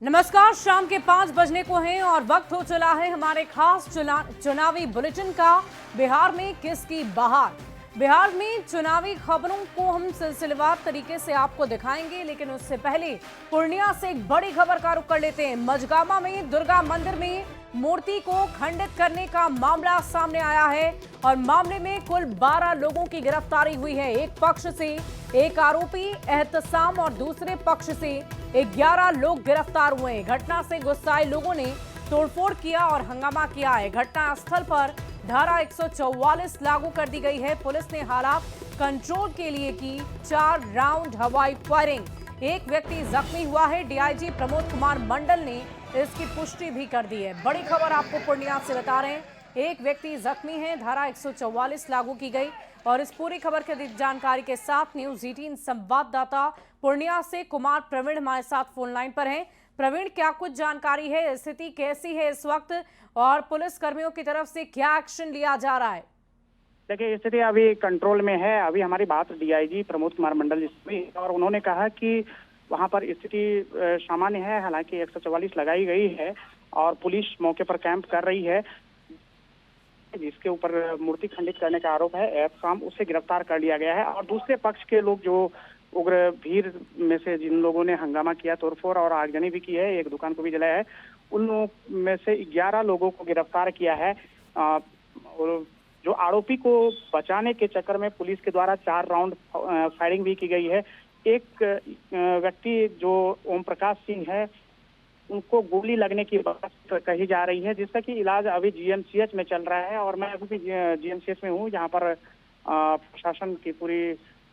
नमस्कार, शाम के 5 बजने को हैं और वक्त हो चला है हमारे खास चुनावी बुलेटिन का। बिहार में किसकी बहार। बिहार में चुनावी खबरों को हम सिलसिलेवार तरीके से आपको दिखाएंगे, लेकिन उससे पहले पूर्णिया से एक बड़ी खबर का रुख कर लेते हैं। मझगामा में दुर्गा मंदिर में मूर्ति को खंडित करने का मामला सामने आया है और मामले में कुल 12 लोगों की गिरफ्तारी हुई है। एक पक्ष से एक आरोपी एहतसाम और दूसरे पक्ष से 11 लोग गिरफ्तार हुए हैं। घटना से गुस्साए लोगों ने तोड़फोड़ किया और हंगामा किया है। घटना स्थल पर धारा 144 लागू कर दी गई है। पुलिस ने हालात कंट्रोल के लिए की 4 राउंड हवाई फायरिंग। एक व्यक्ति जख्मी हुआ है। डीआईजी प्रमोद कुमार मंडल ने इसकी पुष्टि भी कर दी है। बड़ी खबर आपको पूर्णिया से बता रहे हैं, एक व्यक्ति जख्मी है। धारा 144 लागू की गई और इस पूरी खबर की अधिक जानकारी के साथ न्यूज़ 18 संवाददाता पूर्णिया से कुमार प्रवीण हमारे साथ फोन लाइन पर हैं। प्रवीण, क्या कुछ जानकारी है, स्थिति कैसी है इस वक्त और पुलिस कर्मियों की तरफ से क्या एक्शन लिया जा रहा है? देखिए, स्थिति अभी कंट्रोल में है। अभी हमारी बात डीआईजी प्रमोद कुमार मंडल जी से हुई और उन्होंने कहा कि वहां पर स्थिति सामान्य है। हालांकि 144 लगाई गई है और पुलिस मौके पर कैंप कर रही है। जिसके ऊपर मूर्ति खंडित करने का आरोप है एहतसाम, उसे गिरफ्तार कर लिया गया है। और दूसरे पक्ष के लोग जो उग्र भीड़ में से जिन लोगों ने हंगामा किया, तोड़फोड़ और आगजनी भी की है, एक दुकान को भी जलाया है, उन लोगों में से 11 लोगों को गिरफ्तार किया है। जो आरोपी को बचाने के चक्कर में पुलिस के द्वारा 4 राउंड फायरिंग भी की गई है। एक व्यक्ति जो ओम प्रकाश सिंह है, उनको गोली लगने की बात कही जा रही है, जिसका कि इलाज अभी जीएमसीएच में चल रहा है और मैं अभी भी जीएमसीएच में हूँ, जहाँ पर प्रशासन की पूरी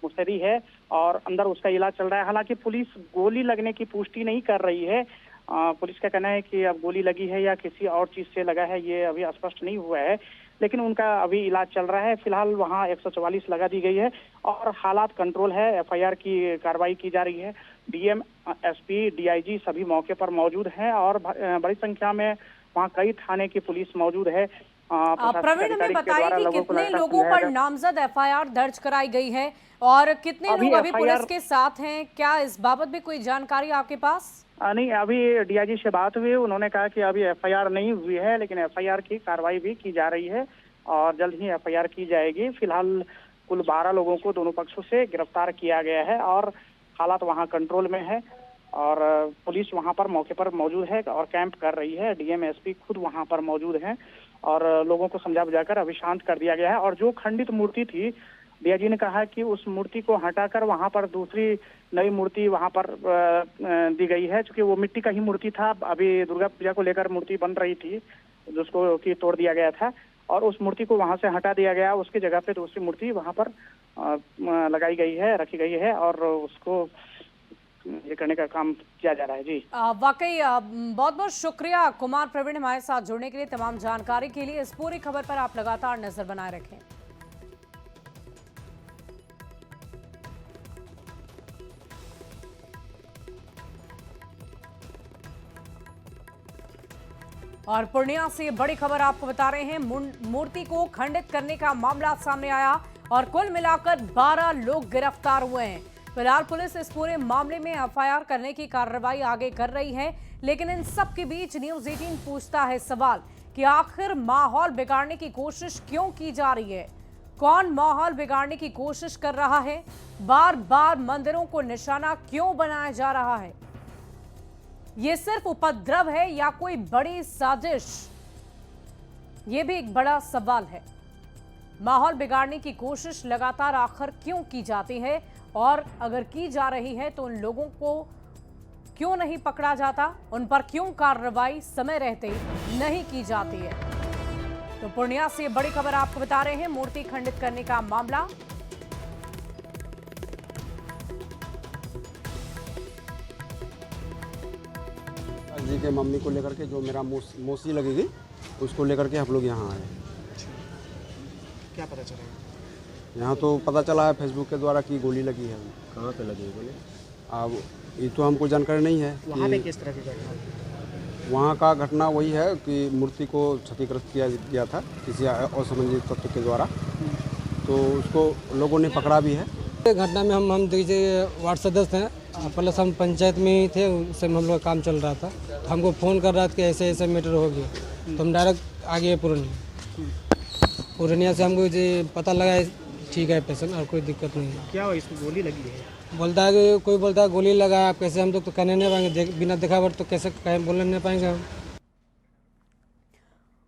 मुस्तैदी है और अंदर उसका इलाज चल रहा है। हालांकि पुलिस गोली लगने की पुष्टि नहीं कर रही है। पुलिस का कहना है कि अब गोली लगी है या किसी और चीज से लगा है, ये अभी स्पष्ट नहीं हुआ है, लेकिन उनका अभी इलाज चल रहा है। फिलहाल वहाँ 144 लगा दी गई है और हालात कंट्रोल है। एफआईआर की कार्रवाई की जा रही है। डीएम, एसपी, डीआईजी सभी मौके पर मौजूद हैं और बड़ी संख्या में वहाँ कई थाने की पुलिस मौजूद है। प्रवीण, हमें बताइए कि कितने लोगों पर नामजद एफआईआर दर्ज कराई गई है और कितने लोग अभी पुलिस के साथ हैं? क्या इस बाबत भी कोई जानकारी आपके पास? नहीं, अभी डीआईजी से बात हुई, उन्होंने कहा कि अभी एफआईआर नहीं हुई है, लेकिन एफआईआर की कार्रवाई भी की जा रही है और जल्द ही एफआईआर की जाएगी। फिलहाल कुल 12 लोगों को दोनों पक्षों से गिरफ्तार किया गया है और हालात वहां कंट्रोल में है और पुलिस वहां पर मौके पर मौजूद है और कैंप कर रही है। डीएम, एसपी खुद वहां पर मौजूद हैं और लोगों को समझा बुझाकर अभी शांत कर दिया गया है। और जो खंडित मूर्ति थी, डीआईजी ने कहा कि उस मूर्ति को हटाकर वहां पर दूसरी नई मूर्ति वहां पर दी गई है, क्योंकि वो मिट्टी का ही मूर्ति था। अभी दुर्गा पूजा को लेकर मूर्ति बन रही थी, जिसको कि तोड़ दिया गया था और उस मूर्ति को वहां से हटा दिया गया। उसकी जगह पे दूसरी मूर्ति वहां पर लगाई गई है, रखी गई है और उसको ये करने का काम किया जा रहा है। जी वाकई बहुत बहुत शुक्रिया कुमार प्रवीण हमारे साथ जुड़ने के लिए, तमाम जानकारी के लिए। इस पूरी खबर पर आप लगातार नजर बनाए रखें। और पूर्णिया से बड़ी खबर आपको बता रहे हैं। मूर्ति को खंडित करने का मामला सामने आया और कुल मिलाकर 12 लोग गिरफ्तार हुए हैं। फिलहाल पुलिस इस पूरे मामले में एफआईआर करने की कार्रवाई आगे कर रही है, लेकिन इन सब के बीच न्यूज़ 18 पूछता है सवाल कि आखिर माहौल बिगाड़ने की कोशिश क्यों की जा रही है? कौन माहौल बिगाड़ने की कोशिश कर रहा है? बार बार मंदिरों को निशाना क्यों बनाया जा रहा है? ये सिर्फ उपद्रव है या कोई बड़ी साजिश? ये भी एक बड़ा सवाल है। माहौल बिगाड़ने की कोशिश लगातार आखिर क्यों की जाती है और अगर की जा रही है तो उन लोगों को क्यों नहीं पकड़ा जाता? उन पर क्यों कार्रवाई समय रहते नहीं की जाती है? तो पूर्णिया से बड़ी खबर आपको बता रहे हैं। मूर्ति खंडित करने का मामला जी के मम्मी को लेकर के जो मेरा मौसी लगेगी, उसको लेकर के हम लोग यहाँ आए। क्या पता चला? यहाँ तो पता चला है फेसबुक के द्वारा कि गोली लगी है। कहाँ पे लगी है गोली? अब ये तो हमको जानकारी नहीं है। वहाँ पे किस तरह की घटना? वहाँ का घटना वही है कि मूर्ति को क्षतिग्रस्त किया गया था किसी असमंजित तत्व के द्वारा, तो उसको लोगों ने पकड़ा भी है। घटना में हम देखिए वार्ड सदस्य हैं, पहले हम पंचायत में ही थे, उससे हम लोग का काम चल रहा था। हमको फ़ोन कर रहा था कि ऐसे ऐसे मैटर हो गया, तो हम डायरेक्ट आ गए पूर्णिया से। हमको जो पता लगा ठीक है पेशेंट और कोई दिक्कत नहीं है। क्या हुआ, इसको गोली लगी है? बोलता है कि कोई बोलता है गोली लगा है, आप कैसे, हम लोग तो कहने नहीं पाएंगे, बिना दिखावट तो कैसे बोलने नहीं पाएंगे हम।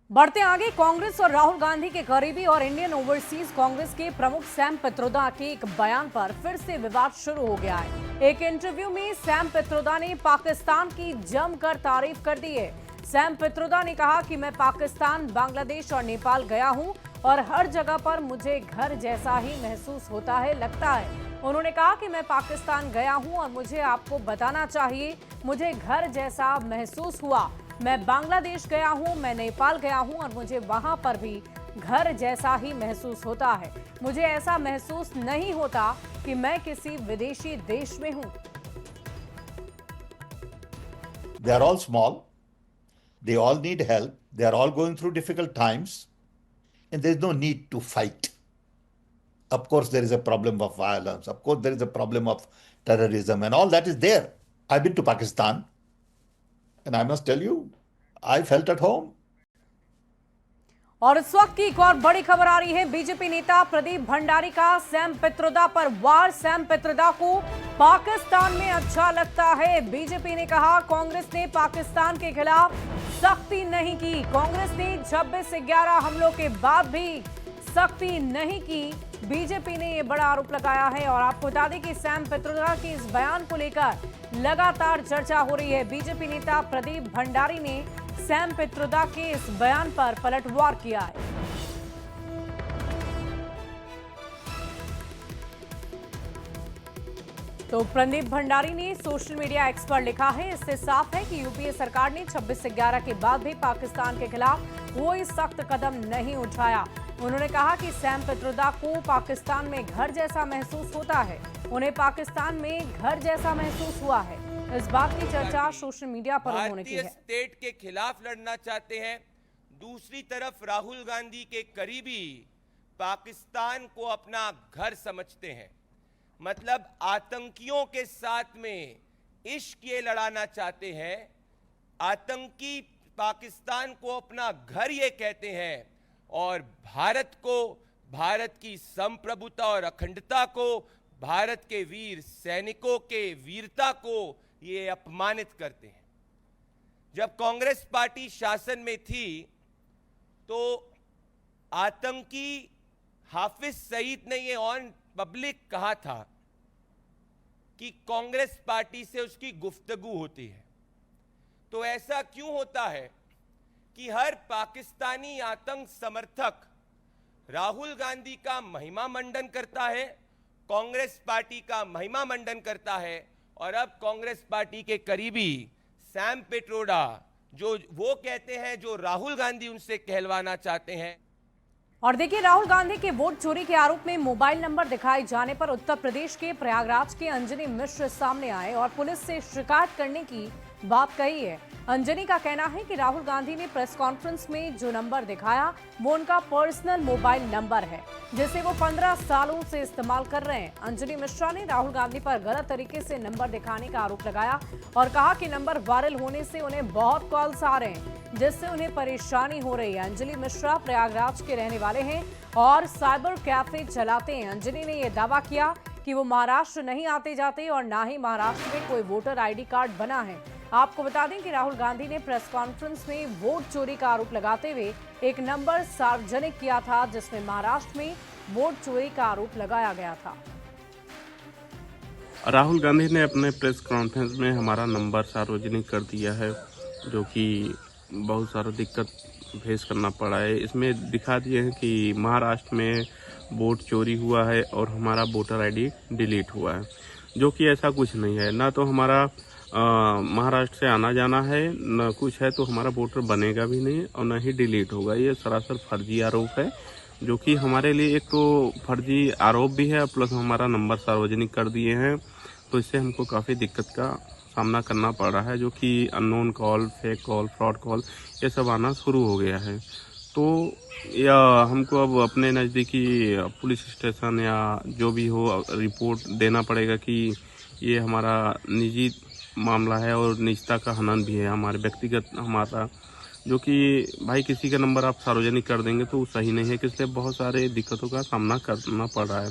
बढ़ते आगे, कांग्रेस और राहुल गांधी के करीबी और इंडियन ओवरसीज कांग्रेस के प्रमुख सैम पित्रोदा के एक बयान पर फिर से विवाद शुरू हो गया है। एक इंटरव्यू में सैम पित्रोदा ने पाकिस्तान की जमकर तारीफ कर दी है। सैम पित्रोदा ने कहा कि मैं पाकिस्तान, बांग्लादेश और नेपाल गया हूं और हर जगह पर मुझे घर जैसा ही महसूस होता है, लगता है। उन्होंने कहा कि मैं पाकिस्तान गया हूं और मुझे आपको बताना चाहिए, मुझे घर जैसा महसूस हुआ। मैं बांग्लादेश गया हूं, मैं नेपाल गया हूं और मुझे वहां पर भी घर जैसा ही महसूस होता है। मुझे ऐसा महसूस नहीं होता कि मैं किसी विदेशी देश में हूं। They are all small. They all need help. They are all going through difficult times. And there is no need to fight. Of course, there is a problem of violence. Of course, there is a problem of terrorism, and all that is there. I've been to Pakistan, and I must tell you, I felt at home. और इस वक्त की एक और बड़ी खबर आ रही है। बीजेपी नेता प्रदीप भंडारी का सैम पित्रोदा पर वार। सैम पित्रोदा को पाकिस्तान में अच्छा लगता है। बीजेपी ने कहा कांग्रेस ने पाकिस्तान के खिलाफ सख्ती नहीं की। कांग्रेस ने 26/11 हमलों के बाद भी सख्ती नहीं की। बीजेपी ने यह बड़ा आरोप लगाया है। और आपको बता दें कि सैम पित्रोदा के इस बयान को लेकर लगातार चर्चा हो रही है। बीजेपी नेता प्रदीप भंडारी ने सैम पित्रोदा के इस बयान पर पलटवार किया है। तो प्रदीप भंडारी ने सोशल मीडिया एक्स पर लिखा है, इससे साफ है कि यूपीए सरकार ने 26/11 के बाद भी पाकिस्तान के खिलाफ कोई सख्त कदम नहीं उठाया। उन्होंने कहा कि सैम पित्रोदा को पाकिस्तान में घर जैसा महसूस होता है। उन्हें पाकिस्तान में घर जैसा महसूस हुआ है। इस बात की चर्चा सोशल मीडिया पर उन्होंने की है। भारतीय स्टेट के खिलाफ लड़ना चाहते हैं, दूसरी तरफ राहुल गांधी के करीबी पाकिस्तान को अपना घर समझते हैं। मतलब आतंकियों के साथ में इश्क ये लड़ाना चाहते हैं। आतंकी पाकिस्तान को अपना घर ये कहते हैं और भारत को, भारत की संप्रभुता और अखंडता को, भारत के वीर सैनिकों के वीरता को ये अपमानित करते हैं। जब कांग्रेस पार्टी शासन में थी तो आतंकी हाफिज सईद ने ये ऑन पब्लिक कहा था कि कांग्रेस पार्टी से उसकी गुफ्तगू होती है। तो ऐसा क्यों होता है कि हर पाकिस्तानी आतंक समर्थक राहुल गांधी का महिमा मंडन करता है, कांग्रेस पार्टी का महिमा मंडन करता है, और अब कांग्रेस पार्टी के करीबी सैम पित्रोदा जो वो कहते हैं जो राहुल गांधी उनसे कहलवाना चाहते हैं। और देखिए, राहुल गांधी के वोट चोरी के आरोप में मोबाइल नंबर दिखाए जाने पर उत्तर प्रदेश के प्रयागराज के अंजनी मिश्र सामने आए और पुलिस से शिकायत करने की बात कही है। अंजनी का कहना है कि राहुल गांधी ने प्रेस कॉन्फ्रेंस में जो नंबर दिखाया वो उनका पर्सनल मोबाइल नंबर है, जिसे वो 15 सालों से इस्तेमाल कर रहे हैं। अंजनी मिश्रा ने राहुल गांधी पर गलत तरीके से नंबर दिखाने का आरोप लगाया और कहा कि नंबर वायरल होने से उन्हें बहुत कॉल्स आ रहे हैं, जिससे उन्हें परेशानी हो रही है। अंजलि मिश्रा प्रयागराज के रहने वाले हैं और साइबर कैफे चलाते हैं। अंजलि ने यह दावा किया कि वो महाराष्ट्र नहीं आते जाते और ना ही महाराष्ट्र में कोई वोटर आईडी कार्ड बना है। आपको बता दें कि राहुल गांधी ने प्रेस कॉन्फ्रेंस में वोट चोरी का आरोप लगाते हुए एक नंबर सार्वजनिक किया था, जिसमें महाराष्ट्र में वोट चोरी का आरोप लगाया गया था। राहुल गांधी ने अपने प्रेस कॉन्फ्रेंस में हमारा नंबर सार्वजनिक कर दिया है, जो कि बहुत सारा दिक्कत फेस करना पड़ा है। इसमें दिखा दिए हैं कि महाराष्ट्र में वोट चोरी हुआ है और हमारा वोटर आईडी डिलीट हुआ है, जो कि ऐसा कुछ नहीं है। ना तो हमारा महाराष्ट्र से आना जाना है, न कुछ है, तो हमारा वोटर बनेगा भी नहीं और न ही डिलीट होगा। ये सरासर फर्जी आरोप है, जो कि हमारे लिए एक तो फर्जी आरोप भी है, प्लस हमारा नंबर सार्वजनिक कर दिए हैं। तो इससे हमको काफ़ी दिक्कत का सामना करना पड़ रहा है, जो कि unknown call, fake call, fraud call ये सब आना शुरू हो गया है। तो या हमको अब अपने नज़दीकी पुलिस स्टेशन या जो भी हो रिपोर्ट देना पड़ेगा कि ये हमारा निजी मामला है और निजता का हनन भी है, हमारे व्यक्तिगत हमारा, जो कि भाई किसी का नंबर आप सार्वजनिक कर देंगे तो सही नहीं है, इसलिए बहुत सारे दिक्कतों का सामना करना पड़ रहा है।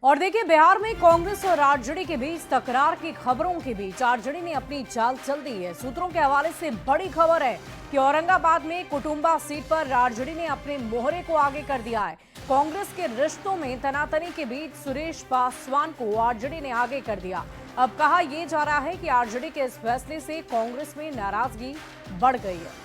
और देखिए, बिहार में कांग्रेस और आरजेडी के बीच तकरार की खबरों के बीच आरजेडी ने अपनी चाल चल दी है। सूत्रों के हवाले से बड़ी खबर है कि औरंगाबाद में कुटुंबा सीट पर आरजेडी ने अपने मोहरे को आगे कर दिया है। कांग्रेस के रिश्तों में तनातनी के बीच सुरेश पासवान को आरजेडी ने आगे कर दिया। अब कहा यह जा रहा है कि आरजेडी के इस फैसले से कांग्रेस में नाराजगी बढ़ गई है।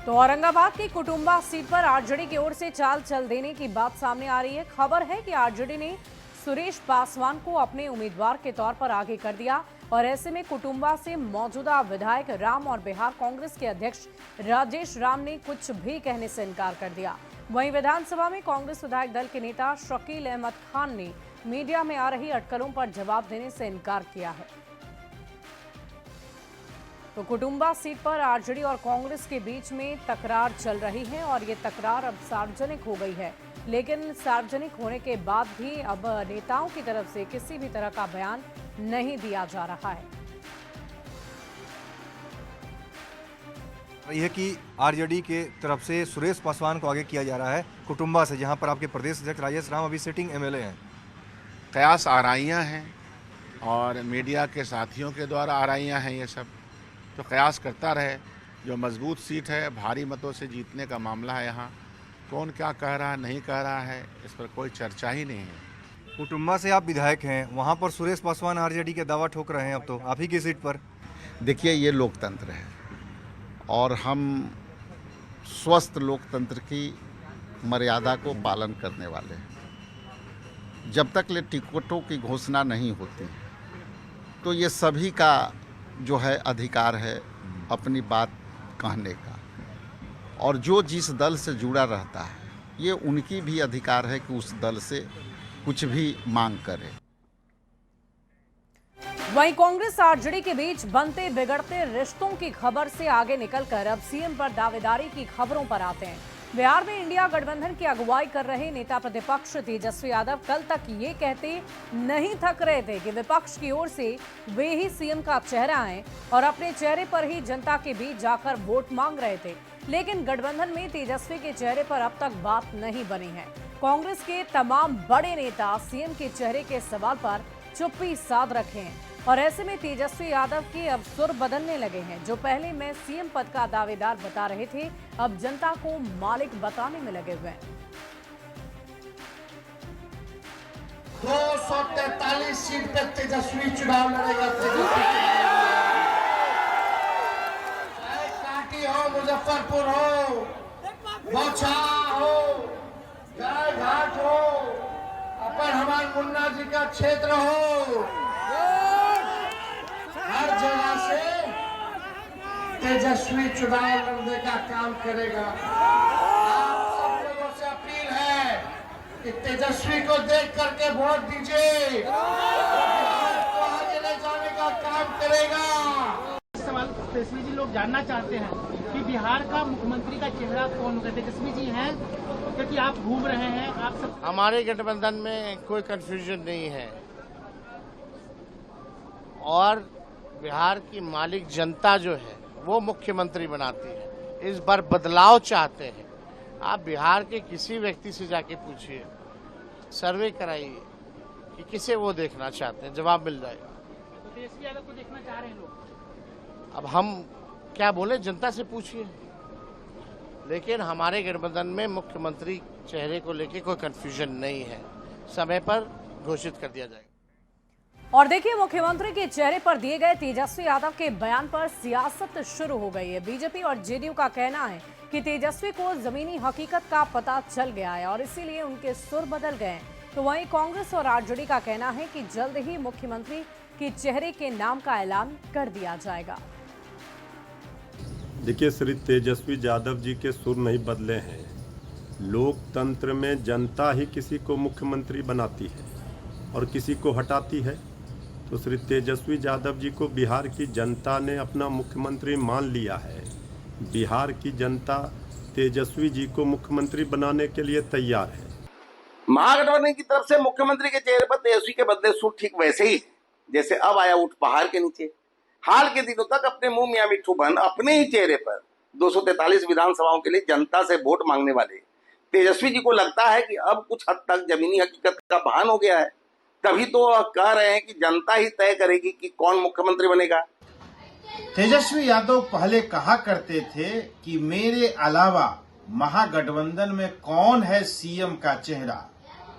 तो औरंगाबाद की कुटुंबा सीट पर आरजेडी की ओर से चाल चल देने की बात सामने आ रही है। खबर है कि आरजेडी ने सुरेश पासवान को अपने उम्मीदवार के तौर पर आगे कर दिया और ऐसे में कुटुंबा से मौजूदा विधायक राम और बिहार कांग्रेस के अध्यक्ष राजेश राम ने कुछ भी कहने से इनकार कर दिया। वहीं विधानसभा में कांग्रेस विधायक दल के नेता शकील अहमद खान ने मीडिया में आ रही अटकलों पर जवाब देने से इनकार किया है। तो कुटुंबा सीट पर आरजेडी और कांग्रेस के बीच में तकरार चल रही है और ये तकरार अब सार्वजनिक हो गई है, लेकिन सार्वजनिक होने के बाद भी अब नेताओं की तरफ से किसी भी तरह का बयान नहीं दिया जा रहा है। यह कि आरजेडी के तरफ से सुरेश पासवान को आगे किया जा रहा है कुटुंबा से, जहां पर आपके प्रदेश अध्यक्ष राजेश राम अभी सिटिंग एमएलए हैं। कयास आराइयाँ हैं और मीडिया के साथियों के द्वारा आराइयाँ हैं, ये सब तो कयास करता रहे। जो मजबूत सीट है, भारी मतों से जीतने का मामला है, यहाँ कौन क्या कह रहा है नहीं कह रहा है इस पर कोई चर्चा ही नहीं है। कुटुंबा से आप विधायक हैं, वहां पर सुरेश पासवान आरजेडी के दावा ठोक रहे हैं, अब तो आप ही की सीट पर। देखिए, ये लोकतंत्र है और हम स्वस्थ लोकतंत्र की मर्यादा को पालन करने वाले हैं। जब तक ले टिकटों की घोषणा नहीं होती तो ये सभी का जो है अधिकार है अपनी बात कहने का, और जो जिस दल से जुड़ा रहता है ये उनकी भी अधिकार है कि उस दल से कुछ भी मांग करे। वहीं कांग्रेस आरजेडी के बीच बनते बिगड़ते रिश्तों की खबर से आगे निकलकर अब सीएम पर दावेदारी की खबरों पर आते हैं। बिहार में इंडिया गठबंधन की अगुवाई कर रहे नेता प्रतिपक्ष तेजस्वी यादव कल तक ये कहते नहीं थक रहे थे कि विपक्ष की ओर से वे ही सीएम का चेहरा हैं और अपने चेहरे पर ही जनता के बीच जाकर वोट मांग रहे थे, लेकिन गठबंधन में तेजस्वी के चेहरे पर अब तक बात नहीं बनी है। कांग्रेस के तमाम बड़े नेता सीएम के चेहरे के सवाल पर चुप्पी साध रखे हैं और ऐसे में तेजस्वी यादव के अब सुर बदलने लगे हैं। जो पहले मैं सीएम पद का दावेदार बता रहे थे, अब जनता को मालिक बताने में लगे हुए हैं। 243 सीट पे तेजस्वी चुनाव लड़ेगा। चाहे काटी हो, मुजफ्फरपुर हो, बौछा हो, गाय घाट हो, अपन हमारे मुन्ना जी का क्षेत्र हो, हर जगह से तेजस्वी चुनाव लड़ने का काम करेगा। आप सब लोगों से अपील है कि तेजस्वी को देख करके वोट दीजिए, बिहार को आगे ले जाने का काम करेगा। सवाल तेजस्वी जी लोग जानना चाहते हैं कि बिहार का मुख्यमंत्री का चेहरा कौन होगा। तेजस्वी जी हैं क्योंकि आप घूम रहे हैं, आप सब। हमारे गठबंधन में कोई कंफ्यूजन नहीं है और बिहार की मालिक जनता जो है वो मुख्यमंत्री बनाती है। इस बार बदलाव चाहते हैं। आप बिहार के किसी व्यक्ति से जाके पूछिए, सर्वे कराइए कि किसे वो देखना चाहते हैं, जवाब मिल जाएगा। तो तेजस्वी यादव को देखना चाह रहे हैं लोग। अब हम क्या बोले, जनता से पूछिए। लेकिन हमारे गठबंधन में मुख्यमंत्री चेहरे को लेकर कोई कंफ्यूजन नहीं है, समय पर घोषित कर दिया जाएगा। और देखिए, मुख्यमंत्री के चेहरे पर दिए गए तेजस्वी यादव के बयान पर सियासत शुरू हो गई है। बीजेपी और जेडीयू का कहना है कि तेजस्वी को जमीनी हकीकत का पता चल गया है और इसीलिए उनके सुर बदल गए हैं। तो वहीं कांग्रेस और आरजेडी का कहना है कि जल्द ही मुख्यमंत्री के चेहरे के नाम का ऐलान कर दिया जाएगा। देखिए, श्री तेजस्वी यादव जी के सुर नहीं बदले हैं। लोकतंत्र में जनता ही किसी को मुख्यमंत्री बनाती है और किसी को हटाती है। तो श्री तेजस्वी यादव जी को बिहार की जनता ने अपना मुख्यमंत्री मान लिया है। बिहार की जनता तेजस्वी जी को मुख्यमंत्री बनाने के लिए तैयार है। महागठबंधन की तरफ से मुख्यमंत्री के चेहरे पर तेजस्वी के बदले सूट ठीक वैसे ही जैसे अब आया ऊंट पहाड़ के नीचे। हाल के दिनों तक अपने मुंह मियां मिट्ठू बन अपने ही चेहरे पर 243 विधानसभाओं के लिए जनता से वोट मांगने वाले तेजस्वी जी को लगता है कि अब कुछ हद तक जमीनी हकीकत का भान हो गया है, तभी तो वह कह रहे हैं कि जनता ही तय करेगी कि कौन मुख्यमंत्री बनेगा। तेजस्वी यादव पहले कहा करते थे कि मेरे अलावा महागठबंधन में कौन है सीएम का चेहरा,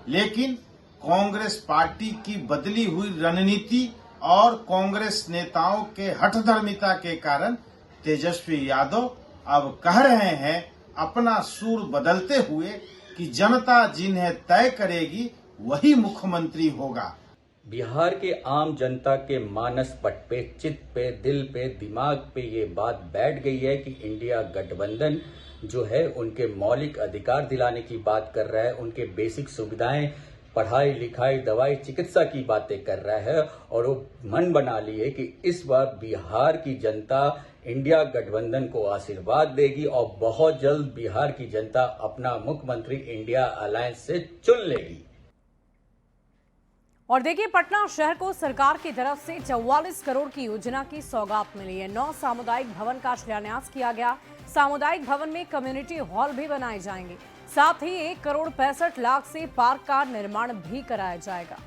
लेकिन कांग्रेस पार्टी की बदली हुई रणनीति और कांग्रेस नेताओं के हठधर्मिता के कारण तेजस्वी यादव अब कह रहे हैं अपना सुर बदलते हुए कि जनता जिन्हें तय करेगी वही मुख्यमंत्री होगा। बिहार के आम जनता के मानस पट पे, चित्त पे, दिल पे, दिमाग पे ये बात बैठ गई है कि इंडिया गठबंधन जो है उनके मौलिक अधिकार दिलाने की बात कर रहा है, उनके बेसिक सुविधाएं, पढ़ाई लिखाई, दवाई, चिकित्सा की बातें कर रहा है और वो मन बना ली है कि इस बार बिहार की जनता इंडिया गठबंधन को आशीर्वाद देगी और बहुत जल्द बिहार की जनता अपना मुख्यमंत्री इंडिया अलायंस से चुन लेगी। और देखिए, पटना शहर को सरकार की तरफ से 44 करोड़ की योजना की सौगात मिली है। 9 सामुदायिक भवन का शिलान्यास किया गया। सामुदायिक भवन में कम्युनिटी हॉल भी बनाए जाएंगे। साथ ही 1 करोड़ 65 लाख से पार्क का निर्माण भी कराया जाएगा।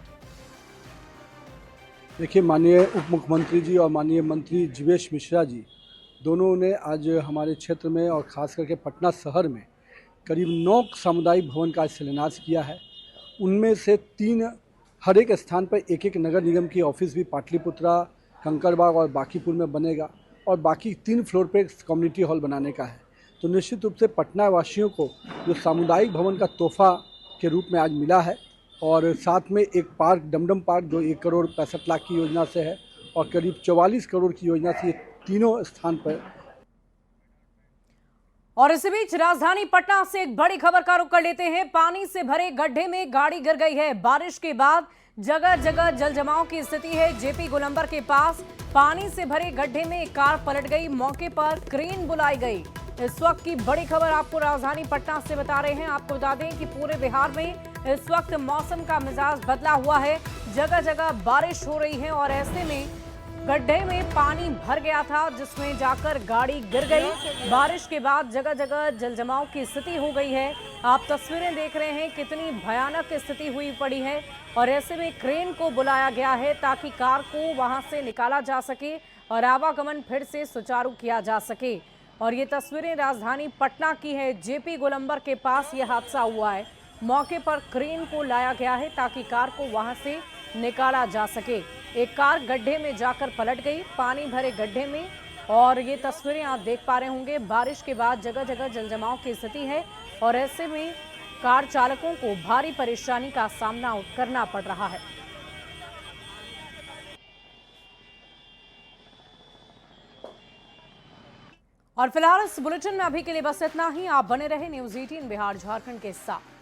देखिए, माननीय उप मुख्यमंत्री जी और माननीय मंत्री जीवेश मिश्रा जी दोनों ने आज हमारे क्षेत्र में और खास करके पटना शहर में करीब 9 सामुदायिक भवन का शिलान्यास किया है। उनमें से 3 हर एक स्थान पर एक नगर निगम की ऑफिस भी पाटलिपुत्रा, कंकड़बाग और बांकीपुर में बनेगा और बाकी 3 फ्लोर पे कम्युनिटी हॉल बनाने का है। तो निश्चित रूप से पटना वासियों को जो सामुदायिक भवन का तोहफा के रूप में आज मिला है और साथ में एक पार्क, डमडम पार्क, जो 1 करोड़ 65 लाख की योजना से है और करीब 44 करोड़ की योजना से ये तीनों स्थान पर। और इसी बीच राजधानी पटना से एक बड़ी खबर का रुख कर लेते हैं। पानी से भरे गड्ढे में गाड़ी गिर गई है। बारिश के बाद जगह जगह जल जमाव की स्थिति है। जेपी गोलंबर के पास पानी से भरे गड्ढे में एक कार पलट गई। मौके पर क्रेन बुलाई गई। इस वक्त की बड़ी खबर आपको राजधानी पटना से बता रहे हैं। आपको बता दें कि पूरे बिहार में इस वक्त मौसम का मिजाज बदला हुआ है। जगह जगह बारिश हो रही है और ऐसे में गड्ढे में पानी भर गया था जिसमें जाकर गाड़ी गिर गई। बारिश के बाद जगह जगह जलजमाव की स्थिति हो गई है। आप तस्वीरें देख रहे हैं कितनी भयानक स्थिति हुई पड़ी है और ऐसे में क्रेन को बुलाया गया है ताकि कार को वहां से निकाला जा सके और आवागमन फिर से सुचारू किया जा सके। और ये तस्वीरें राजधानी पटना की है। जेपी गोलंबर के पास ये हादसा हुआ है। मौके पर क्रेन को लाया गया है ताकि कार को वहां से निकाला जा सके। एक कार गड्ढे में जाकर पलट गई, पानी भरे गड्ढे में। और ये तस्वीरें आप देख पा रहे होंगे। बारिश के बाद जगह जगह जलजमाव की स्थिति है और ऐसे में कार चालकों को भारी परेशानी का सामना करना पड़ रहा है। और फिलहाल इस बुलेटिन में अभी के लिए बस इतना ही। आप बने रहे न्यूज़ 18 बिहार झारखंड के साथ।